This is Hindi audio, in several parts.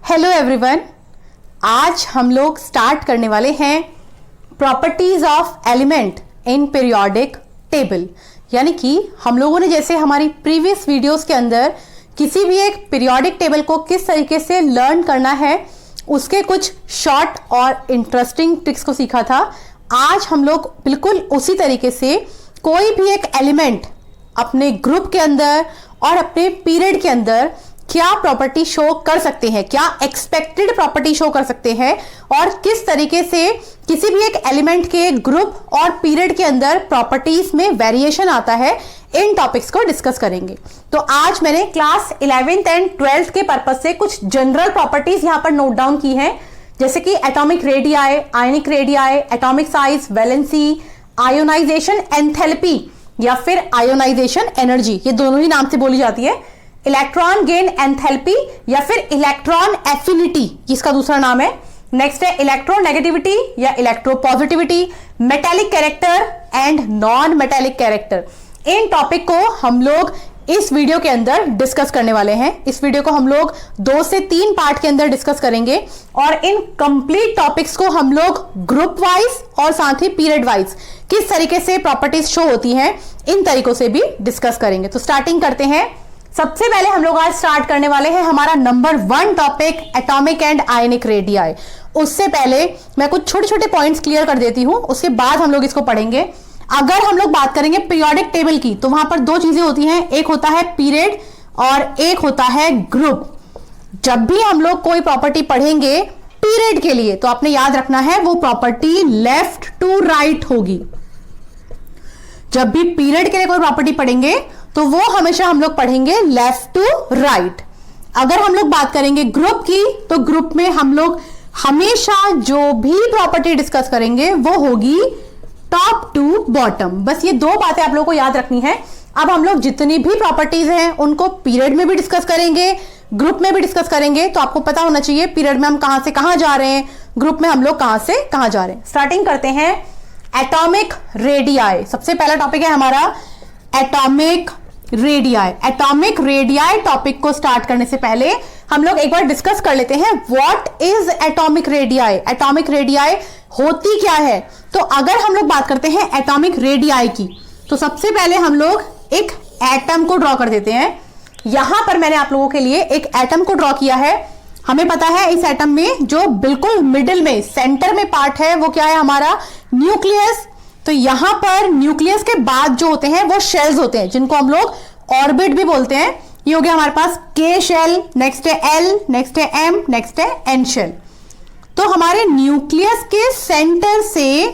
हेलो एवरीवन, आज हम लोग स्टार्ट करने वाले हैं properties of element in periodic table. यानी कि हम लोगों ने जैसे हमारी प्रीवियस वीडियोस के अंदर किसी भी एक पीरियोडिक टेबल को किस तरीके से लर्न करना है उसके कुछ शॉर्ट और इंटरेस्टिंग ट्रिक्स को सीखा था। आज हम लोग बिल्कुल उसी तरीके से कोई भी एक एलिमेंट अपने ग्रुप के अंदर और अपने पीरियड के अंदर क्या प्रॉपर्टी शो कर सकते हैं, क्या एक्सपेक्टेड प्रॉपर्टी शो कर सकते हैं और किस तरीके से किसी भी एक एलिमेंट के ग्रुप और पीरियड के अंदर प्रॉपर्टीज में वेरिएशन आता है, इन टॉपिक्स को डिस्कस करेंगे। तो आज मैंने क्लास 11th एंड 12th के पर्पज से कुछ जनरल प्रॉपर्टीज यहां पर नोट डाउन की हैं, जैसे कि atomic radii, ionic radii, atomic size, valency, ionisation enthalpy या फिर आयोनाइजेशन एनर्जी, ये दोनों ही नाम से बोली जाती है। इलेक्ट्रॉन गेन एंथैल्पी या फिर इलेक्ट्रॉन एफिनिटी, इसका दूसरा नाम है। नेक्स्ट है इलेक्ट्रोनेगेटिविटी या electropositivity, metallic character and non metallic character. In topic को हम लोग इस वीडियो के अंदर डिस्कस करने वाले हैं। इस वीडियो को हम लोग 2 से 3 पार्ट के अंदर डिस्कस करेंगे और इन कंप्लीट टॉपिक्स को हम लोग ग्रुप वाइज और साथ ही पीरियड वाइज किस तरीके से प्रॉपर्टीज शो होती हैं, इन तरीकों से भी डिस्कस करेंगे। तो स्टार्टिंग करते हैं। सबसे पहले हम लोग आज स्टार्ट करने वाले हैं हमारा number 1 topic, atomic and ionic radii. उससे पहले मैं कुछ छोटे छोटे पॉइंट्स क्लियर कर देती हूं, उसके बाद हम लोग इसको पढ़ेंगे। अगर हम लोग बात करेंगे पीरियोडिक टेबल की, तो वहां पर 2 चीजें होती हैं, एक होता है पीरियड और एक होता है ग्रुप। जब भी हम लोग कोई प्रॉपर्टी पढ़ेंगे पीरियड के लिए, तो आपने याद रखना है वो प्रॉपर्टी लेफ्ट टू राइट होगी। जब भी पीरियड के लिए कोई प्रॉपर्टी पढ़ेंगे तो वो हमेशा हम लोग पढ़ेंगे लेफ्ट टू राइट। अगर हम लोग बात करेंगे ग्रुप की, तो ग्रुप में हम लोग हमेशा जो भी प्रॉपर्टी डिस्कस करेंगे वो होगी टॉप टू बॉटम। बस ये 2 बातें आप लोगों को याद रखनी है। अब हम लोग जितनी भी प्रॉपर्टीज हैं उनको पीरियड में भी डिस्कस करेंगे, ग्रुप में भी डिस्कस करेंगे। तो आपको पता होना चाहिए पीरियड में हम कहां से कहां जा रहे हैं, ग्रुप में हम लोग कहां से कहां जा रहे हैं। स्टार्टिंग करते हैं एटॉमिक रेडियाई। सबसे पहला टॉपिक है हमारा atomic radii. Atomic radii topic को स्टार्ट करने से पहले हम लोग एक बार डिस्कस कर लेते हैं what is atomic radii. Atomic radii होती क्या है? तो अगर हम लोग बात करते हैं एटॉमिक रेडियाई की, तो सबसे पहले हम लोग एक एटम को ड्रॉ कर देते हैं। यहां पर मैंने आप लोगों के लिए एक एटम को ड्रॉ किया है। हमें पता है इस एटम में जो बिल्कुल मिडिल में सेंटर में पार्ट है वो क्या है, हमारा न्यूक्लियस। तो यहां पर न्यूक्लियस के बाद जो होते हैं वो शेल्स होते हैं, जिनको हम लोग ऑर्बिट भी बोलते हैं। ये हो गया हमारे पास के शेल, नेक्स्ट है एल, नेक्स्ट है एम, नेक्स्ट है एन शेल। तो हमारे न्यूक्लियस के सेंटर से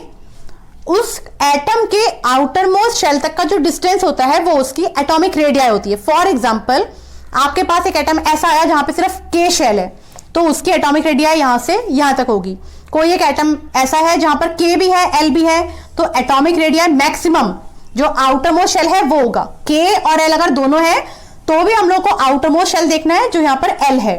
उस एटम के आउटर मोस्ट शेल तक का जो डिस्टेंस होता है वो उसकी एटॉमिक रेडियाई होती है। फॉर एग्जाम्पल, आपके पास एक एटम ऐसा आया जहां पे सिर्फ के शेल है, तो उसकी एटॉमिक रेडियाई यहां से यहां तक होगी। कोई एक एटम ऐसा है जहां पर के भी है, एल भी है, तो एटॉमिक रेडियाई मैक्सिमम जो आउटर मोस्ट शेल है वो होगा। के और एल अगर दोनों है तो भी हम लोग को आउटर मोस्ट शेल देखना है जो यहां पर एल है।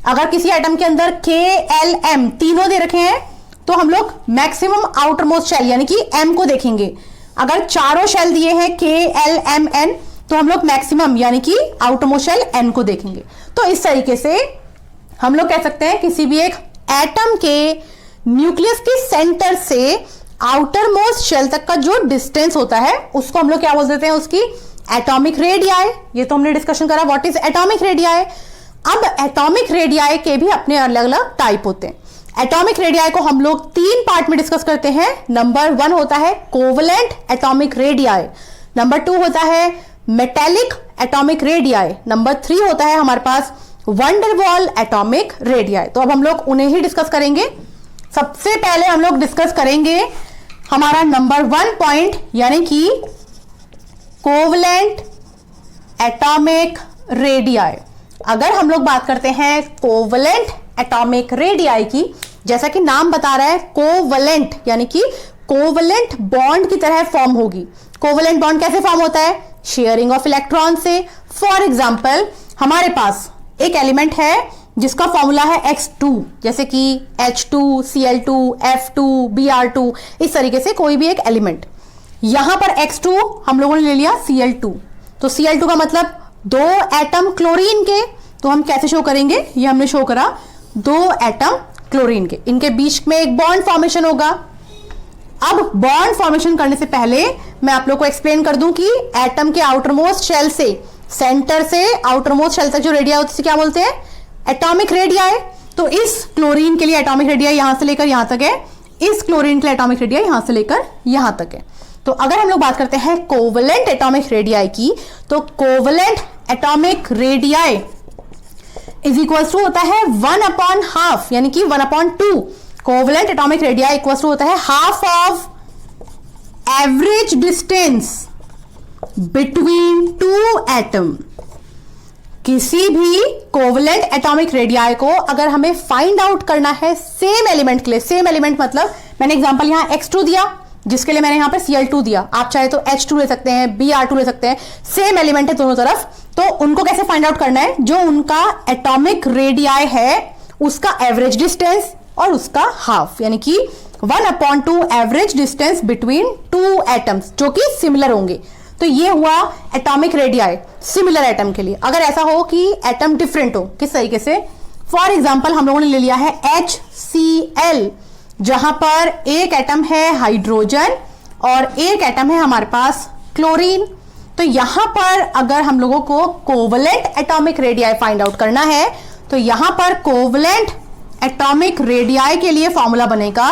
अगर किसी एटम के अंदर के, एल, एम तीनों दे रखे हैं तो हम लोग मैक्सिमम आउटर मोस्ट शेल यानी कि एम को देखेंगे। अगर चारों शेल दिए हैं के, एल, एम, एन, तो हम लोग मैक्सिमम यानी कि आउटर मोस्ट शेल एन को देखेंगे। तो इस तरीके से हम लोग कह सकते हैं किसी भी एक एटम के न्यूक्लियस के सेंटर से आउटर मोस्ट शेल तक का जो डिस्टेंस होता है उसको हम लोग क्या बोल देते हैं, उसकी एटॉमिक रेडियाई। ये तो हमने डिस्कशन करा व्हाट इज एटॉमिक रेडियाई। अब एटॉमिक रेडियाई के भी अपने अलग अलग टाइप होते हैं। एटॉमिक रेडियाई को हम लोग 3 पार्ट में डिस्कस करते हैं। नंबर 1 होता है कोवलेंट एटॉमिक रेडियाई, नंबर 2 होता है मेटेलिक एटॉमिक रेडियाई, नंबर 3 होता है हमारे पास वंडरवॉल एटॉमिक रेडियाई। तो अब हम लोग उन्हें ही डिस्कस करेंगे। सबसे पहले हम लोग डिस्कस करेंगे हमारा नंबर 1 पॉइंट यानी कि कोवलेंट एटॉमिक रेडियाई। अगर हम लोग बात करते हैं कोवलेंट एटॉमिक रेडियाई की, जैसा कि नाम बता रहा है कोवलेंट यानी कि कोवलेंट बॉन्ड की तरह फॉर्म होगी। कोवलेंट बॉन्ड कैसे फॉर्म होता है? शेयरिंग ऑफ इलेक्ट्रॉन से। फॉर एग्जाम्पल, हमारे पास एक एलिमेंट है जिसका फॉर्मूला है X2, जैसे कि H2, Cl2, F2, Br2, इस तरीके से कोई भी एक एलिमेंट। यहां पर X2 हम लोगों ने ले लिया Cl2, तो Cl2 का मतलब 2 एटम क्लोरीन के। तो हम कैसे शो करेंगे, ये हमने शो करा दो एटम क्लोरीन के, इनके बीच में एक बॉन्ड फॉर्मेशन होगा। अब बॉन्ड फॉर्मेशन करने से पहले मैं आप लोग को एक्सप्लेन कर दूं कि एटम के आउटरमोस्ट शेल से, सेंटर से आउटरमोस्ट शेल तक जो रेडियाई होती है क्या बोलते हैं? Atomic radii. तो इस क्लोरीन के लिए एटॉमिक रेडियाई यहां से लेकर यहां तक है, इस क्लोरीन के लिए एटॉमिक रेडियाई यहां से लेकर यहां तक है। तो अगर हम लोग बात करते हैं कोवलेंट एटॉमिक रेडियाई की, तो covalent atomic radii is equals to होता है 1/2, यानी कि 1/2। Covalent atomic radii equals to होता है half of average distance between two atom. किसी भी कोवलेंट एटॉमिक रेडियाई को अगर हमें फाइंड आउट करना है सेम एलिमेंट के लिए, सेम एलिमेंट मतलब मैंने एग्जांपल यहां X2 दिया, जिसके लिए मैंने यहां पर Cl2 दिया, आप चाहे तो H2 ले सकते हैं, Br2 ले सकते हैं, सेम एलिमेंट है दोनों तरफ। तो उनको कैसे फाइंड आउट करना है? जो उनका एटॉमिक रेडियाई है उसका एवरेज डिस्टेंस और उसका हाफ, यानी कि 1/2 average distance between two atoms जो कि सिमिलर होंगे। तो ये हुआ एटॉमिक रेडियाई सिमिलर एटम के लिए। अगर ऐसा हो कि एटम डिफरेंट हो, किस तरीके से? फॉर एग्जांपल हम लोगों ने ले लिया है HCl, जहां पर एक एटम है हाइड्रोजन और एक एटम है हमारे पास क्लोरीन। तो यहां पर अगर हम लोगों को covalent atomic radii find out करना है, तो यहां पर कोवलेंट एटॉमिक रेडियाई के लिए फॉर्मूला बनेगा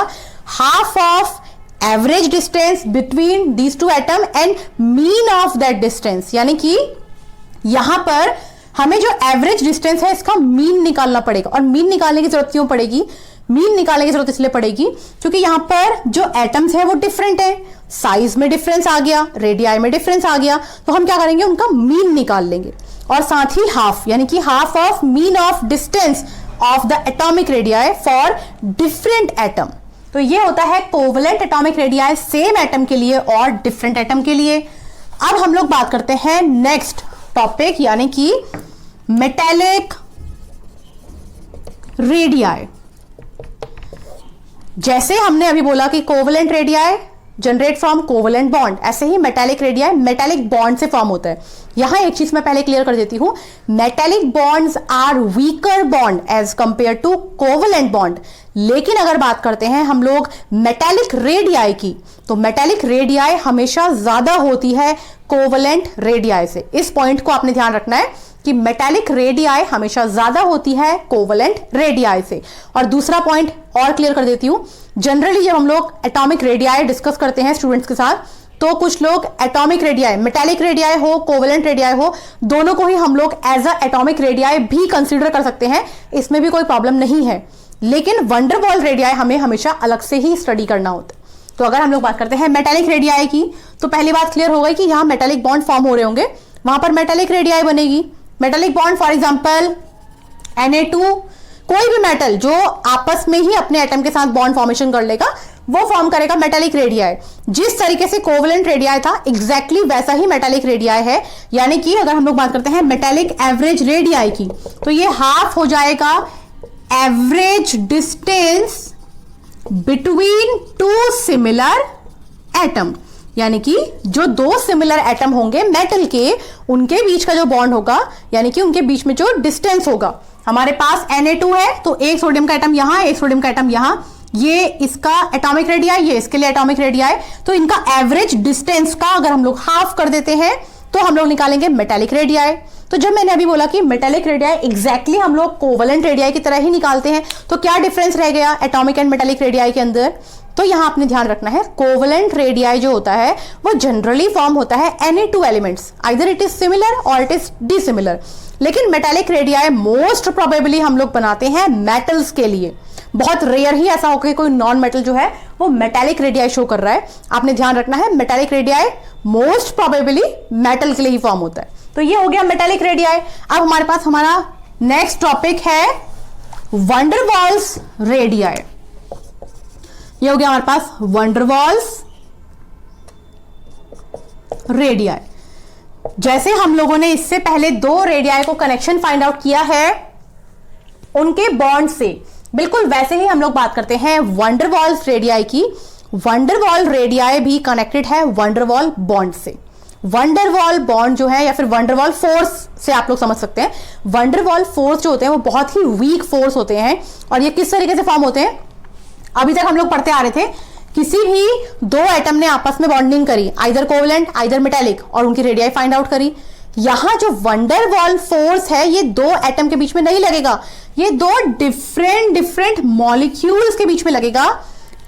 half of average distance between these two atom and mean of that distance, यानी कि यहां पर हमें जो एवरेज डिस्टेंस है इसका मीन निकालना पड़ेगा। और मीन निकालने की जरूरत क्यों पड़ेगी? मीन निकालने की जरूरत इसलिए पड़ेगी क्योंकि यहां पर जो एटम्स है वो डिफरेंट है, साइज में डिफरेंस आ गया, रेडियाई में डिफरेंस आ गया, तो हम क्या करेंगे? उनका मीन निकाल लेंगे। और साथ ही हाफ, यानी कि half of mean of distance of the atomic radii for different atom. तो ये होता है covalent atomic radii same atom के लिए और डिफरेंट एटम के लिए। अब हम लोग बात करते हैं नेक्स्ट टॉपिक, यानी कि मेटालिक रेडियाई। जैसे हमने अभी बोला कि covalent radii generate from covalent bond, ऐसे ही मेटालिक रेडियाई मेटालिक बॉन्ड से फॉर्म होता है। यहां एक चीज मैं पहले क्लियर कर देती हूं, metallic bonds are weaker bond as compare to covalent bond. लेकिन अगर बात करते हैं हम लोग मेटालिक रेडियाई की, तो मेटालिक रेडियाई हमेशा ज्यादा होती है कोवलेंट रेडियाई से। इस पॉइंट को आपने ध्यान रखना है कि मेटालिक रेडियाई हमेशा ज्यादा होती है कोवलेंट रेडियाई से। और दूसरा पॉइंट और क्लियर कर देती हूं, जनरली जब हम लोग एटॉमिक रेडियाई डिस्कस करते हैं स्टूडेंट्स के साथ, तो कुछ लोग एटॉमिक रेडियाई, मेटालिक रेडियाई हो कोवलेंट रेडियाई हो, दोनों को ही हम लोग एज अ एटॉमिक रेडियाई भी कंसीडर कर सकते हैं, इसमें भी कोई प्रॉब्लम नहीं है। लेकिन वंडरवॉल रेडियाई हमें हमेशा अलग से ही स्टडी करना होता है। तो अगर हम लोग बात करते हैं मेटालिक रेडियाई की, तो पहली बात क्लियर हो गई कि यहां मेटालिक बॉन्ड फॉर्म हो रहे होंगे, वहां पर मेटालिक रेडियाई बनेगी। Metallic bond for example Na2, कोई भी मेटल जो आपस में ही अपने एटम के साथ बॉन्ड फॉर्मेशन कर लेगा वो फॉर्म करेगा मेटालिक रेडियाई। जिस तरीके से कोवलेंट रेडियाई था एग्जैक्टली वैसा ही मेटालिक रेडियाई है। यानी कि अगर हम लोग बात करते हैं मेटालिक एवरेज रेडियाई की, तो ये हाफ हो जाएगा average distance between to similar atom, यानी कि जो दो सिमिलर एटम होंगे मेटल के, उनके बीच का जो बॉन्ड होगा, यानी कि उनके बीच में जो डिस्टेंस होगा। हमारे पास Na2 है, तो एक सोडियम का एटम यहां, एक सोडियम का एटम यहां, ये इसका एटॉमिक रेडियाई, ये इसके लिए एटॉमिक रेडियाई। तो इनका एवरेज डिस्टेंस का अगर हम लोग हाफ कर देते हैं तो हम लोग निकालेंगे मेटालिक रेडियाई। तो जब मैंने अभी बोला कि मेटालिक रेडियाई एग्जैक्टली हम लोग कोवलेंट रेडियाई की तरह ही निकालते हैं, तो क्या डिफरेंस रह गया एटॉमिक एंड मेटालिक रेडियाई के अंदर? तो यहां आपने ध्यान रखना है, कोवलेंट रेडियाई जो होता है वो जनरली फॉर्म होता है Na2 elements, either it is similar और इट इज डिसिमिलर। लेकिन मेटालिक रेडियाई मोस्ट प्रोबेबली हम लोग बनाते हैं मेटल्स के लिए। बहुत रेयर ही ऐसा होगा कि कोई नॉन मेटल जो है वो मेटालिक रेडियाई शो कर रहा है। आपने ध्यान रखना है, metallic radii most probably metal के लिए ही फॉर्म होता है। तो ये हो गया मेटालिक रेडियाई। अब हमारे पास हमारा नेक्स्ट टॉपिक है वंडरवॉल्स रेडियाई। ये हो गया हमारे पास वंडरवॉल्स रेडियाई। जैसे हम लोगों ने इससे पहले दो रेडियाई को कनेक्शन फाइंड आउट किया है उनके बॉन्ड से, बिल्कुल वैसे ही हम लोग बात करते हैं वंडरवॉल्स रेडियाई की। वंडरवॉल रेडियाई भी कनेक्टेड है वंडरवॉल बॉन्ड से। वंडरवॉल बॉन्ड जो है या फिर वंडरवॉल फोर्स से आप लोग समझ सकते हैं, वंडरवॉल फोर्स जो होते हैं वो बहुत ही वीक फोर्स होते हैं। और ये किस तरीके से फॉर्म होते हैं, अभी तक हम लोग पढ़ते आ रहे थे, किसी भी दो एटम ने आपस में बॉन्डिंग करी, आइदर कोवेलेंट आइदर मेटालिक, और उनकी रेडियाई फाइंड आउट करी। यहां जो वंडरवॉल फोर्स है ये दो एटम के बीच में नहीं लगेगा, ये दो डिफरेंट मॉलिक्यूल्स के बीच में लगेगा।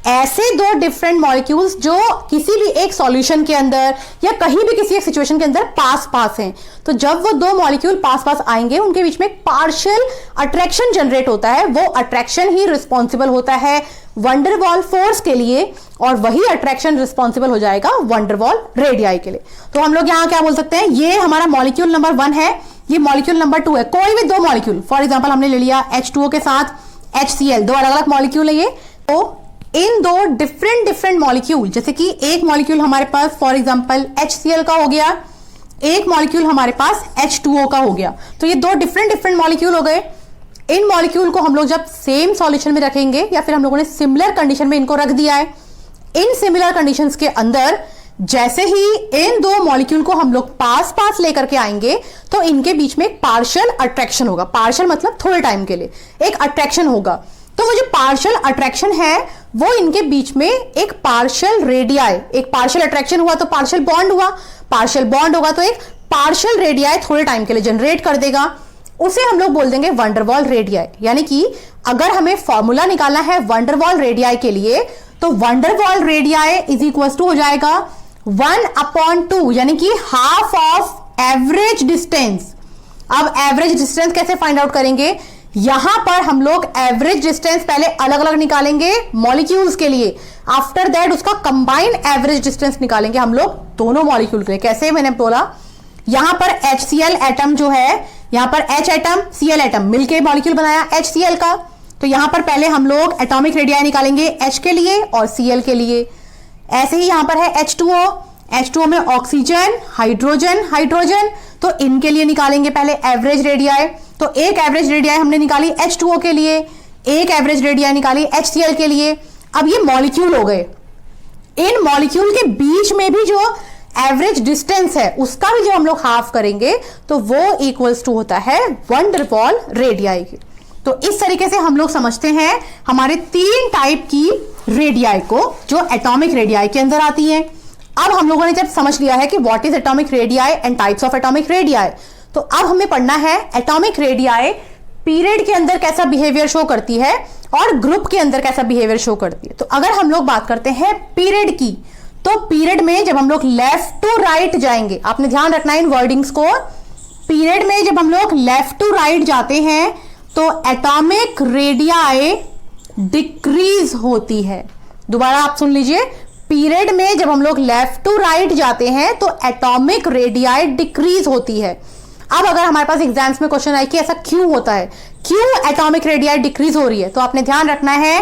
ऐसे दो डिफरेंट मॉलिक्यूल्स जो किसी भी एक सॉल्यूशन के अंदर या कहीं भी किसी एक सिचुएशन के अंदर पास हैं, तो जब वो दो मॉलिक्यूल पास आएंगे उनके बीच में एक पार्शियल अट्रैक्शन जनरेट होता है। वो अट्रैक्शन ही रिस्पॉन्सिबल होता है वंडरवॉल फोर्स के लिए, और वही अट्रैक्शन रिस्पॉन्सिबल हो जाएगा वंडरवॉल रेडियाई के लिए। तो हम लोग यहां क्या बोल सकते हैं, ये हमारा मॉलिक्यूल नंबर 1 है, ये मॉलिक्यूल नंबर 2 है। कोई भी दो मॉलिक्यूल, फॉर एग्जांपल हमने ले लिया H2O के साथ HCl, दो अलग अलग मॉलिक्यूल है ये। तो इन दो डिफरेंट मॉलिक्यूल, जैसे कि एक मॉलिक्यूल हमारे पास फॉर एग्जांपल HCl का हो गया, एक मॉलिक्यूल हमारे पास H2O का हो गया, तो ये दो डिफरेंट मॉलिक्यूल हो गए। इन मॉलिक्यूल को हम लोग जब सेम सॉल्यूशन में रखेंगे या फिर हम लोगों ने सिमिलर कंडीशन में इनको रख दिया है, इन सिमिलर कंडीशंस के अंदर जैसे ही इन दो मॉलिक्यूल को हम लोग पास लेकर के आएंगे तो इनके बीच में एक पार्शियल अट्रैक्शन होगा। पार्शियल मतलब थोड़े टाइम के लिए एक अट्रैक्शन होगा। तो वो जो पार्शियल अट्रैक्शन है वो इनके बीच में एक पार्शियल रेडियाई, एक पार्शियल अट्रैक्शन हुआ तो पार्शियल बॉन्ड हुआ, पार्शियल बॉन्ड होगा तो एक पार्शियल रेडियाई थोड़े टाइम के लिए जनरेट कर देगा। उसे हम लोग बोल देंगे वंडरवॉल रेडियाई। यानी कि अगर हमें फॉर्मूला निकालना है वंडरवॉल रेडियाई के लिए तो van der Waals radii is equal to हो जाएगा 1/2, यानी कि हाफ ऑफ एवरेज डिस्टेंस। अब एवरेज डिस्टेंस कैसे फाइंड आउट करेंगे, यहां पर हम लोग एवरेज डिस्टेंस पहले अलग अलग निकालेंगे मॉलिक्यूल्स के लिए, आफ्टर दैट उसका कंबाइंड एवरेज डिस्टेंस निकालेंगे हम लोग दोनों मॉलिक्यूल के लिए। कैसे, मैंने बोला यहां पर HCl एटम जो है, यहां पर H एटम Cl एटम मिलके मॉलिक्यूल बनाया HCl का, तो यहां पर पहले हम लोग एटॉमिक रेडियाई निकालेंगे H के लिए और Cl के लिए। ऐसे ही यहां पर है H2O में ऑक्सीजन हाइड्रोजन, तो इनके लिए निकालेंगे पहले एवरेज रेडियाई। तो एक एवरेज रेडियाई हमने निकाली H2O के लिए, एक एवरेज रेडियाई निकाली HCl के लिए। अब ये मॉलिक्यूल हो गए, इन मॉलिक्यूल के बीच में भी जो एवरेज डिस्टेंस है उसका भी जो हम लोग हाफ करेंगे तो वो इक्वल्स टू होता है वंडरवॉल रेडियाई की। तो इस तरीके से हम लोग समझते हैं हमारे 3 टाइप की रेडियाई को जो एटॉमिक रेडियाई के अंदर आती है। अब हम लोगों ने जब समझ लिया है कि what is atomic radii and types of atomic radii, तो अब हमें पढ़ना है एटॉमिक रेडियाई पीरियड के अंदर कैसा बिहेवियर शो करती है और ग्रुप के अंदर कैसा बिहेवियर शो करती है। तो अगर हम लोग बात करते हैं पीरियड की, तो पीरियड में जब हम लोग लेफ्ट टू राइट जाएंगे, आपने ध्यान रखना है इन वर्डिंग्स को, पीरियड में जब हम लोग लेफ्ट टू राइट जाते हैं तो एटॉमिक रेडियाई डिक्रीज होती है। दोबारा आप सुन लीजिए, पीरियड में जब हम लोग लेफ्ट टू राइट जाते हैं तो एटॉमिक रेडियाई डिक्रीज होती है। अब अगर हमारे पास एग्जाम्स में क्वेश्चन आए कि ऐसा क्यों होता है, क्यों एटॉमिक रेडियाई डिक्रीज हो रही है, तो आपने ध्यान रखना है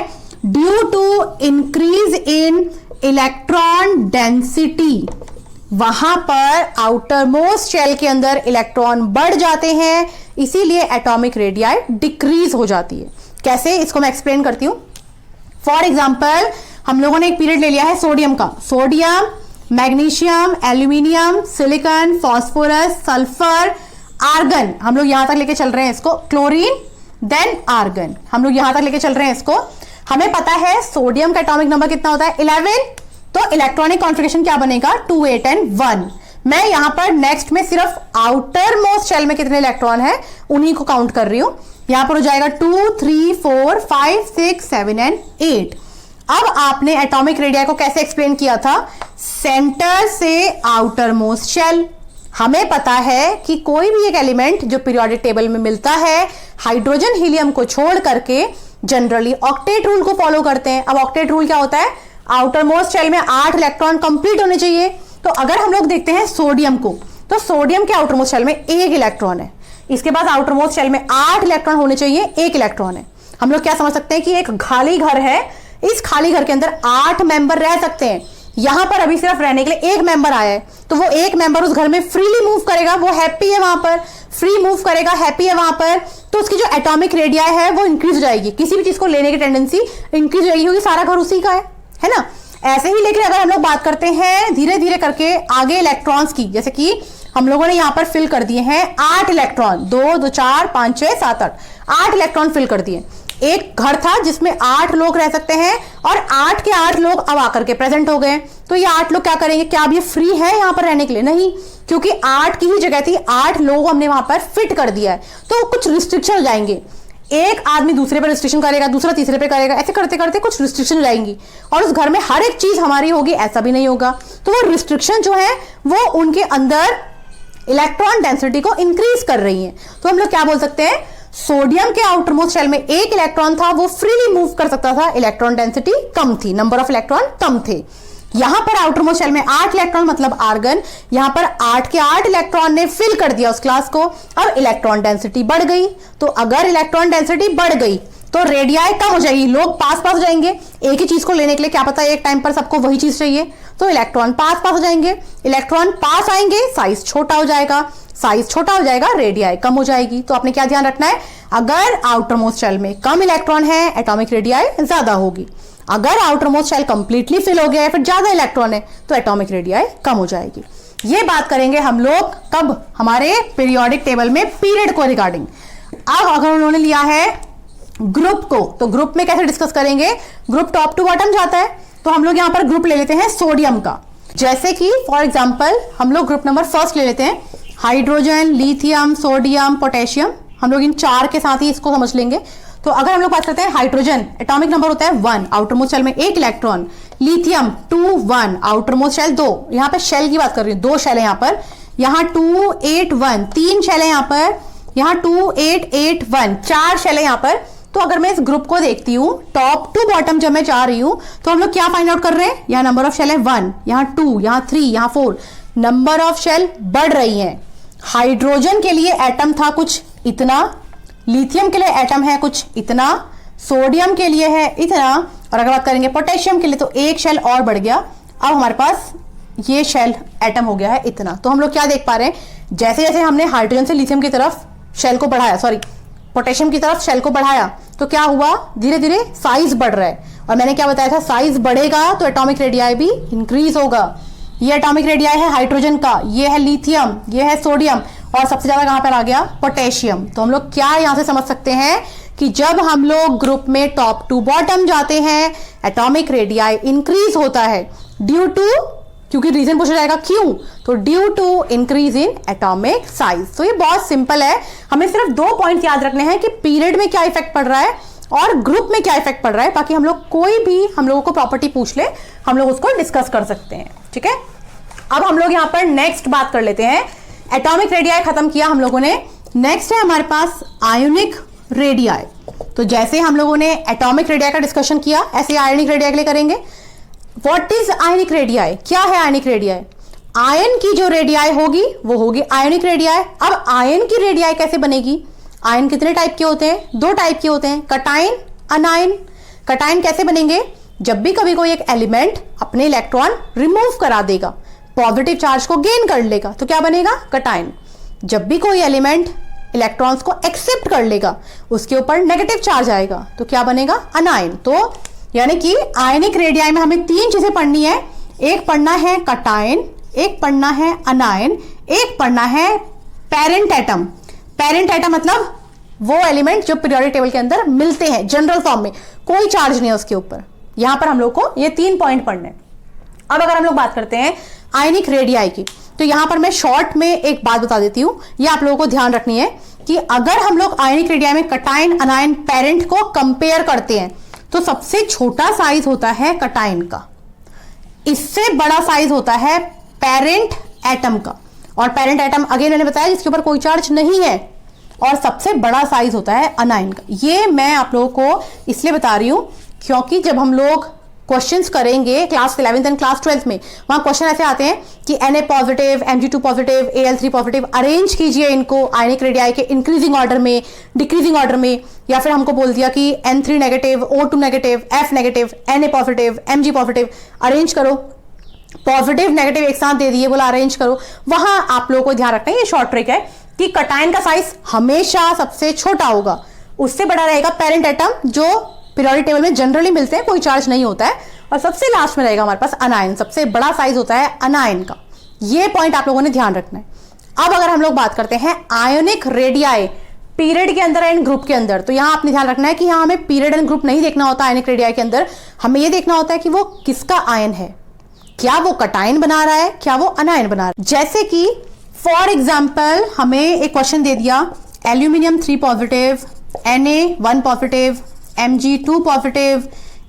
due to increase in electron density. वहां पर आउटर मोस्ट शेल के अंदर इलेक्ट्रॉन बढ़ जाते हैं, इसीलिए एटॉमिक रेडियाई डिक्रीज हो जाती है। कैसे, इसको मैं एक्सप्लेन करती हूं। फॉर एग्जाम्पल हम लोगों ने एक पीरियड ले लिया है सोडियम का, sodium, magnesium, aluminium, silicon, phosphorus, sulphur, argon, हम लोग यहां तक लेके चल रहे हैं इसको, क्लोरीन, देन आर्गन, हम लोग यहां तक लेके चल रहे हैं इसको। हमें पता है सोडियम का एटॉमिक नंबर कितना होता है 11, तो इलेक्ट्रॉनिक कॉन्फ़िगरेशन क्या बनेगा 2, 8 एंड 1। मैं यहां पर नेक्स्ट में सिर्फ आउटर मोस्ट शेल में कितने इलेक्ट्रॉन है उन्हीं को काउंट कर रही हूं। यहां पर हो जाएगा 2, 3, 4, 5, 6, 7 एंड 8। अब आपने एटॉमिक रेडियाई को कैसे एक्सप्लेन किया था, सेंटर से आउटर मोस्ट शेल। हमें पता है कि कोई भी एक एलिमेंट जो पीरियोडिक टेबल में मिलता है हाइड्रोजन हीलियम को छोड़ करके जनरली ऑक्टेट रूल को फॉलो करते हैं। अब ऑक्टेट रूल क्या होता है, आउटर मोस्ट शेल में 8 इलेक्ट्रॉन कंप्लीट होने चाहिए। तो अगर हम लोग देखते हैं सोडियम को, तो सोडियम के आउटर मोस्ट शेल में 1 इलेक्ट्रॉन है, इसके बाद आउटर मोस्ट शेल में 8 इलेक्ट्रॉन होने चाहिए, 1 इलेक्ट्रॉन है। हम लोग क्या समझ सकते हैं कि एक खाली घर है, इस खाली घर के अंदर 8 मेंबर रह सकते हैं। यहां पर अभी सिर्फ रहने के लिए 1 मेंबर आया है, तो वो 1 मेंबर उस घर में फ्रीली मूव करेगा, वो हैप्पी है वहां पर, फ्री मूव करेगा, हैप्पी है वहां पर, तो उसकी जो एटॉमिक रेडियाई है वो इंक्रीज हो जाएगी, किसी भी चीज को लेने की टेंडेंसी इंक्रीज हो जाएगी क्योंकि सारा घर उसी का है ना। ऐसे ही लेकिन अगर हम लोग बात करते हैं धीरे धीरे करके आगे इलेक्ट्रॉन्स की, जैसे कि हम लोगों ने यहां पर फिल कर दिए हैं 8 इलेक्ट्रॉन, 2 2 4 5 6 7 8 इलेक्ट्रॉन फिल कर दिए। एक घर था जिसमें 8 लोग रह सकते हैं और 8 के 8 लोग अब आकर के प्रेजेंट हो गए। तो ये 8 लोग क्या करेंगे? क्या अब ये फ्री है यहां पर रहने के लिए? नहीं, क्योंकि 8 की ही जगह थी, 8 लोग हमने वहां पर फिट कर दिया है। तो कुछ रिस्ट्रिक्शन हो जाएंगे, एक आदमी दूसरे पर रिस्ट्रिक्शन करेगा, दूसरा तीसरे पे करेगा, ऐसे करते करते कुछ रिस्ट्रिक्शन हो जाएंगी और उस घर में हर एक चीज हमारी होगी ऐसा भी नहीं होगा। तो वो रिस्ट्रिक्शन जो है वो उनके अंदर इलेक्ट्रॉन डेंसिटी को इंक्रीज कर रही है। तो हम लोग क्या बोल सकते हैं? सोडियम के आउटर मोस्ट शेल में एक इलेक्ट्रॉन था, वो फ्रीली मूव कर सकता था, इलेक्ट्रॉन डेंसिटी कम थी, नंबर ऑफ इलेक्ट्रॉन कम थे। यहां पर आउटर मोस्ट शेल में 8 इलेक्ट्रॉन मतलब आर्गन, यहां पर 8 के 8 इलेक्ट्रॉन ने फिल कर दिया उस क्लास को, अब इलेक्ट्रॉन डेंसिटी बढ़ गई। तो अगर इलेक्ट्रॉन डेंसिटी बढ़ गई तो रेडियाई कम हो जाएगी, लोग पास पास हो जाएंगे। एक ही चीज को लेने के लिए क्या पता एक टाइम पर सबको वही चीज चाहिए, तो इलेक्ट्रॉन पास पास हो जाएंगे, इलेक्ट्रॉन पास आएंगे, साइज छोटा हो जाएगा, साइज छोटा हो जाएगा, रेडियाई कम हो जाएगी। तो आपने क्या ध्यान रखना है? अगर आउटर मोस्ट शेल में कम इलेक्ट्रॉन है, एटॉमिक रेडियाई ज्यादा होगी। अगर outer most shell completely fill हो गया है, फिर ज्यादा इलेक्ट्रॉन है, तो एटॉमिक रेडियाई कम हो जाएगी। ये बात करेंगे हम लोग कब? हमारे पीरियोडिक टेबल में पीरियड को रिगार्डिंग। अब अगर उन्होंने लिया है ग्रुप को, तो ग्रुप में कैसे डिस्कस करेंगे? ग्रुप टॉप टू बॉटम जाता है, तो हम लोग यहां पर ग्रुप ले लेते हैं सोडियम का। जैसे कि फॉर एग्जांपल हम लोग ग्रुप नंबर फर्स्ट ले लेते हैं, हाइड्रोजन, लिथियम, सोडियम, पोटेशियम। हम लोग इन 4 के साथ ही इसको समझ लेंगे। तो अगर हम लोग बात करते हैं हाइड्रोजन, एटॉमिक नंबर होता है 1, आउटर मोस्ट शेल में 1 electron. Lithium 2 1, outer most shell 2, यहां पर शेल की बात कर रही हूं, 2 शेल है यहां पर, यहां 2 8 1, 3 शेल है यहां पर, यहां 2 8 8 1, 4 शेल है यहां पर। तो अगर मैं इस ग्रुप को देखती हूं टॉप टू बॉटम जब मैं जा रही हूं, तो हम लोग क्या फाइंड आउट कर रहे हैं? यहां नंबर ऑफ शेल है 1, यहां 2, यहां 3, यहां 4, नंबर ऑफ शेल बढ़ रही है। हाइड्रोजन के लिए एटम था कुछ इतना, लिथियम के लिए एटम है कुछ इतना, सोडियम के लिए है इतना, और अगर बात करेंगे पोटेशियम के लिए तो एक शेल और बढ़ गया। अब हमारे पास ये शेल एटम हो गया है इतना। तो हम लोग क्या देख पा रहे हैं? जैसे जैसे हमने हाइड्रोजन से लिथियम की तरफ शेल को बढ़ाया, सॉरी पोटेशियम की तरफ शेल को बढ़ाया, तो क्या हुआ? धीरे धीरे साइज बढ़ रहा है। और मैंने क्या बताया था? साइज बढ़ेगा तो एटॉमिक रेडियाई भी इंक्रीज होगा। ये एटॉमिक रेडियाई है हाइड्रोजन का, ये है लिथियम, ये है सोडियम, और सबसे ज्यादा कहां पर आ गया? पोटेशियम। तो हम लोग क्या यहां से समझ सकते हैं कि जब हम लोग ग्रुप में टॉप टू बॉटम जाते हैं, एटॉमिक रेडियाई इंक्रीज होता है ड्यू टू, क्योंकि रीजन पूछा जाएगा क्यों, तो due to increase in atomic size. तो ये बहुत सिंपल है, हमें सिर्फ 2 पॉइंट याद रखने हैं कि पीरियड में क्या इफेक्ट पड़ रहा है और ग्रुप में क्या इफेक्ट पड़ रहा है। बाकी हम लोग कोई भी हम लोगों को प्रॉपर्टी पूछ ले, हम लोग उसको डिस्कस कर सकते हैं। ठीक है, अब हम लोग यहां पर नेक्स्ट बात कर लेते हैं। एटॉमिक रेडियाई खत्म किया हम लोगों ने, नेक्स्ट है हमारे पास आयोनिक रेडियाई। तो जैसे हम लोगों ने एटॉमिक रेडियाई का डिस्कशन किया, ऐसे आयोनिक रेडियाई के लिए करेंगे। What is ionic radii? क्या है आयनिक रेडियाई? आयन की जो रेडियाई होगी वो होगी आयनिक रेडियाई। अब आयन की रेडियाई कैसे बनेगी? आयन कितने टाइप के होते हैं? 2 टाइप के होते हैं, कटायन, अनायन। कटायन कैसे बनेंगे? जब भी कभी कोई एक एलिमेंट अपने इलेक्ट्रॉन रिमूव करा देगा, पॉजिटिव चार्ज को गेन कर लेगा, तो क्या बनेगा? कटायन। जब भी कोई एलिमेंट इलेक्ट्रॉन्स को एक्सेप्ट कर लेगा, उसके ऊपर नेगेटिव चार्ज आएगा, तो क्या बनेगा? अनायन। तो यानी कि आयनिक रेडियाई में हमें 3 चीजें पढ़नी है। एक पढ़ना है कटायन, एक पढ़ना है अनायन, एक पढ़ना है पेरेंट एटम। पेरेंट एटम मतलब वो एलिमेंट जो पीरियोडिक टेबल के अंदर मिलते हैं जनरल फॉर्म में, कोई चार्ज नहीं है उसके ऊपर। यहां पर हम लोग को ये 3 पॉइंट पढ़ने। अब अगर हम लोग बात करते हैं आयनिक रेडियाई की, तो यहां पर मैं शॉर्ट में एक बात बता देती हूं, ये आप लोगों को ध्यान रखनी है कि अगर हम लोग आयनिक रेडियाई में कटायन, अनायन, पेरेंट को कंपेयर करते हैं, तो सबसे छोटा साइज होता है कटायन का, इससे बड़ा साइज होता है पेरेंट एटम का। और पेरेंट एटम अगेन मैंने बताया जिसके ऊपर कोई चार्ज नहीं है, और सबसे बड़ा साइज होता है अनायन का। ये मैं आप लोगों को इसलिए बता रही हूं क्योंकि जब हम लोग क्वेश्चंस करेंगे class 11th and class 12th में, वहां क्वेश्चन ऐसे आते हैं कि Na positive, Mg2 positive, Al3 positive, arrange कीजिए इनको आयनिक रेडियाई के इंक्रीजिंग ऑर्डर में, डिक्रीजिंग ऑर्डर में, या फिर हमको बोल दिया कि N3 negative, O2 negative, F negative, Na positive, Mg positive, arrange करो। पॉजिटिव नेगेटिव एक साथ दे दिए, बोला अरेंज करो। वहां आप लोगों को ध्यान रखना है, ये शॉर्ट ट्रिक है कि कटायन का साइज हमेशा सबसे छोटा होगा, उससे बड़ा रहेगा पेरेंट एटम जो पीरियोडिक टेबल में जनरली मिलते हैं, कोई चार्ज नहीं होता है, और सबसे लास्ट में रहेगा हमारे पास अनायन, सबसे बड़ा साइज होता है अनायन का। ये पॉइंट आप लोगों ने ध्यान रखना है। अब अगर हम लोग बात करते हैं आयोनिक रेडियाई पीरियड के अंदर एंड ग्रुप के अंदर, तो यहां आपने ध्यान रखना है कि यहां हमें पीरियड एंड ग्रुप नहीं देखना होता आयोनिक रेडियाई के अंदर, हमें यह देखना होता है कि वो किसका आयन है, क्या वो कटायन बना रहा है, क्या वो अनायन बना रहा है। जैसे कि फॉर एग्जाम्पल हमें एक क्वेश्चन दे दिया, aluminium 3 positive, Na 1 positive, Mg 2 positive,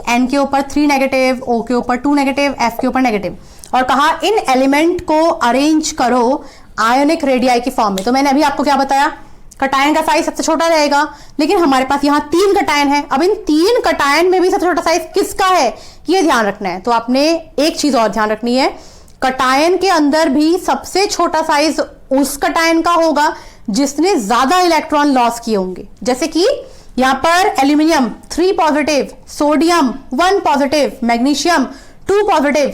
N के ऊपर 3 नेगेटिव, O के ऊपर 2 नेगेटिव, F के ऊपर नेगेटिव, और कहा इन एलिमेंट को अरेंज करो आयोनिक रेडियाई की फॉर्म में। तो मैंने अभी आपको क्या बताया, कटायन का साइज सबसे छोटा रहेगा, लेकिन हमारे पास यहां 3 कटायन है। अब इन 3 कटायन में भी सबसे छोटा साइज किसका है, ये ध्यान रखना है। तो आपने एक चीज और ध्यान रखनी है, कटायन के अंदर भी सबसे छोटा साइज उस कटायन का होगा जिसने ज्यादा इलेक्ट्रॉन लॉस किए होंगे। जैसे कि यहां पर aluminium 3 positive, sodium 1 positive, magnesium 2 positive,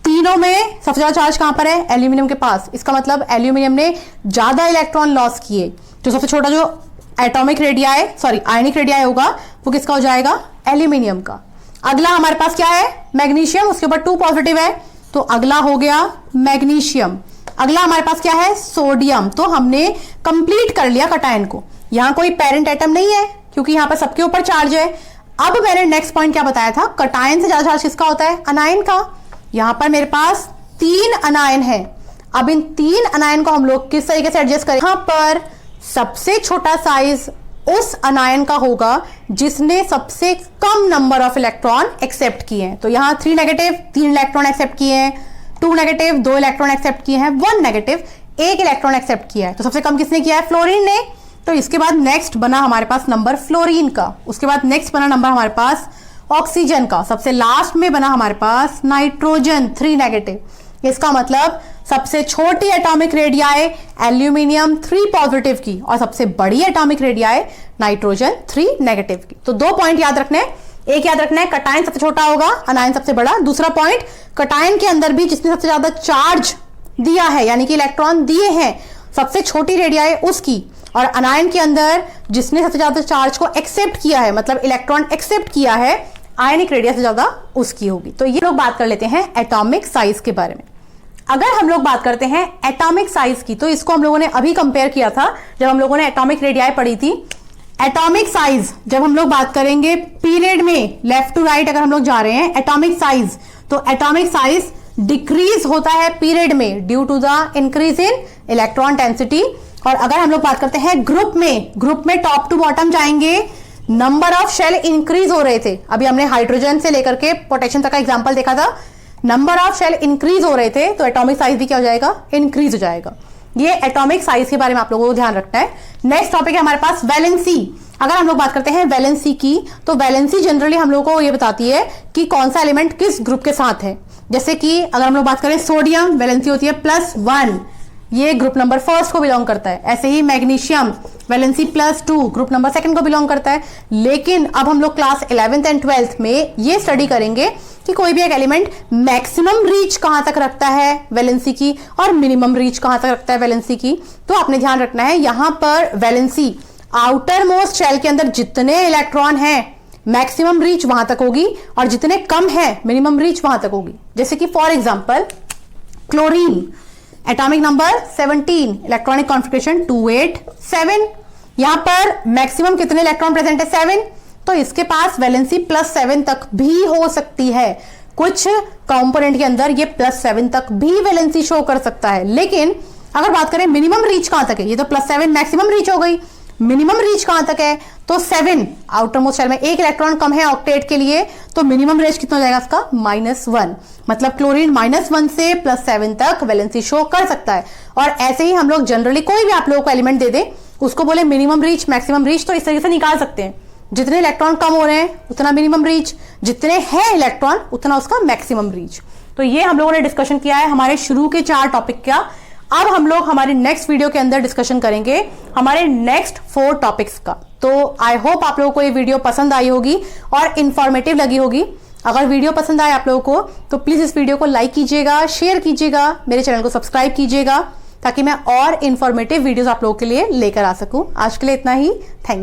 तीनों में सबसे ज्यादा चार्ज कहां पर है, एल्यूमिनियम के पास। इसका मतलब एल्यूमिनियम ने ज्यादा इलेक्ट्रॉन लॉस किए। जो सबसे छोटा जो एटॉमिक रेडियाई आयनिक रेडियाई होगा वो किसका हो जाएगा, एल्यूमिनियम का। अगला हमारे पास क्या है, मैग्नीशियम, उसके ऊपर 2 पॉजिटिव है, तो अगला हो गया मैग्नीशियम। अगला हमारे पास क्या है, सोडियम। तो हमने कंप्लीट कर लिया कटायन को। यहां कोई पेरेंट एटम नहीं है क्योंकि यहां पर सबके ऊपर चार्ज है। अब मैंने नेक्स्ट पॉइंट क्या बताया था, कटायन से ज्यादा चार्ज किसका होता है, अनायन का। यहां पर मेरे पास 3 अनायन है। अब इन 3 अनायन को हम लोग किस तरीके से एडजस्ट करें, यहां पर सबसे छोटा साइज उस अनायन का होगा जिसने सबसे कम नंबर ऑफ इलेक्ट्रॉन एक्सेप्ट किए हैं। तो यहां 3 नेगेटिव 3 इलेक्ट्रॉन एक्सेप्ट किए हैं, 2 नेगेटिव 2 इलेक्ट्रॉन एक्सेप्ट किए हैं, 1 नेगेटिव 1 इलेक्ट्रॉन एक्सेप्ट किया है। तो सबसे कम किसने किया है, फ्लोरीन ने। तो इसके बाद नेक्स्ट बना हमारे पास नंबर फ्लोरीन का, उसके बाद नेक्स्ट बना नंबर हमारे पास ऑक्सीजन का, सबसे लास्ट में बना हमारे पास नाइट्रोजन 3 नेगेटिव। इसका मतलब सबसे छोटी एटॉमिक रेडियाई एल्यूमिनियम 3 पॉजिटिव की और सबसे बड़ी एटॉमिक रेडियाई नाइट्रोजन 3 नेगेटिव की। तो 2 पॉइंट याद रखने हैं। एक याद रखना है, कटायन सबसे छोटा होगा, अनायन सबसे बड़ा। दूसरा पॉइंट, कटायन के अंदर भी जिसने सबसे ज्यादा चार्ज दिया है यानी कि इलेक्ट्रॉन दिए हैं, सबसे छोटी रेडियाई उसकी, और अनायन के अंदर जिसने सबसे ज्यादा चार्ज को एक्सेप्ट किया है, मतलब इलेक्ट्रॉन एक्सेप्ट किया है, आयनिक रेडियस से ज्यादा उसकी होगी। तो ये लोग बात कर लेते हैं एटॉमिक साइज के बारे में। अगर हम लोग बात करते हैं एटॉमिक साइज की, तो इसको हम लोगों ने अभी कंपेयर किया था जब हम लोगों ने एटॉमिक रेडियाई पढ़ी थी। एटॉमिक साइज जब हम लोग बात करेंगे पीरियड में, लेफ्ट टू राइट अगर हम लोग जा रहे हैं एटॉमिक साइज, तो एटॉमिक साइज डिक्रीज होता है पीरियड में due to the increase in electron density. और अगर हम लोग बात करते हैं ग्रुप में टॉप टू बॉटम जाएंगे, नंबर ऑफ शेल इंक्रीज हो रहे थे। अभी हमने हाइड्रोजन से लेकर के पोटेशियम तक का एग्जांपल देखा था, नंबर ऑफ शेल इंक्रीज हो रहे थे, तो एटॉमिक साइज भी क्या हो जाएगा, इंक्रीज हो जाएगा। ये एटॉमिक साइज के बारे में आप लोगों को ध्यान रखना है। नेक्स्ट टॉपिक है हमारे पास वैलेंसी। अगर हम लोग बात करते हैं वैलेंसी की, तो वैलेंसी जनरली हम लोगों को ये बताती है कि कौन सा एलिमेंट किस ग्रुप के साथ है। जैसे कि अगर हम लोग बात करें सोडियम, वैलेंसी होती है +1, ये ग्रुप नंबर 1 को बिलोंग करता है। ऐसे ही मैग्नीशियम वैलेंसी +2, ग्रुप नंबर 2 को बिलोंग करता है। लेकिन अब हम लोग क्लास 11th एंड 12th में ये स्टडी करेंगे कि कोई भी एक एलिमेंट मैक्सिमम रीच कहां तक रखता है वैलेंसी की और मिनिमम रीच कहां तक रखता है वैलेंसी की। तो आपने ध्यान रखना है, यहां पर वैलेंसी आउटर मोस्ट शेल के अंदर जितने इलेक्ट्रॉन हैं मैक्सिमम रीच वहां तक होगी, और जितने कम है मिनिमम रीच वहां तक होगी। जैसे कि for example chlorine, atomic number 17, electronic configuration 287, यहां पर मैक्सिमम कितने इलेक्ट्रॉन प्रेजेंट है, 7, तो इसके पास वैलेंसी +7 तक भी हो सकती है। कुछ कंपोनेंट के अंदर ये +7 तक भी वैलेंसी शो कर सकता है। लेकिन अगर बात करें मिनिमम रीच कहां तक है, ये तो +7 मैक्सिमम रीच हो गई, मिनिमम रीच कहां तक है, तो 7, आउटर मोस्ट शेल में 1 इलेक्ट्रॉन कम है ऑक्टेट के लिए, तो मिनिमम रीच कितना हो जाएगा इसका, -1। मतलब क्लोरीन -1 से +7 तक वैलेंसी शो कर सकता है। और ऐसे ही हम लोग जनरली कोई भी आप लोगों को एलिमेंट दे दे, उसको बोले मिनिमम रीच मैक्सिमम रीच, तो इस तरीके से निकाल सकते हैं। जितने इलेक्ट्रॉन कम हो रहे हैं उतना मिनिमम रीच, जितने हैं इलेक्ट्रॉन उतना उसका मैक्सिमम रीच। तो ये हम लोगों ने डिस्कशन किया है हमारे शुरू के 4 टॉपिक का। अब हम लोग हमारे नेक्स्ट वीडियो के अंदर डिस्कशन करेंगे हमारे नेक्स्ट 4 टॉपिक्स का। तो आई होप आप लोगों को ये वीडियो पसंद आई होगी और इंफॉर्मेटिव लगी होगी। अगर वीडियो पसंद आए आप लोगों को तो प्लीज इस वीडियो को लाइक कीजिएगा, शेयर कीजिएगा, मेरे चैनल को सब्सक्राइब कीजिएगा, ताकि मैं और इंफॉर्मेटिव वीडियोस आप लोगों के लिए लेकर आ सकूं। आज के लिए इतना ही, थैंक यू।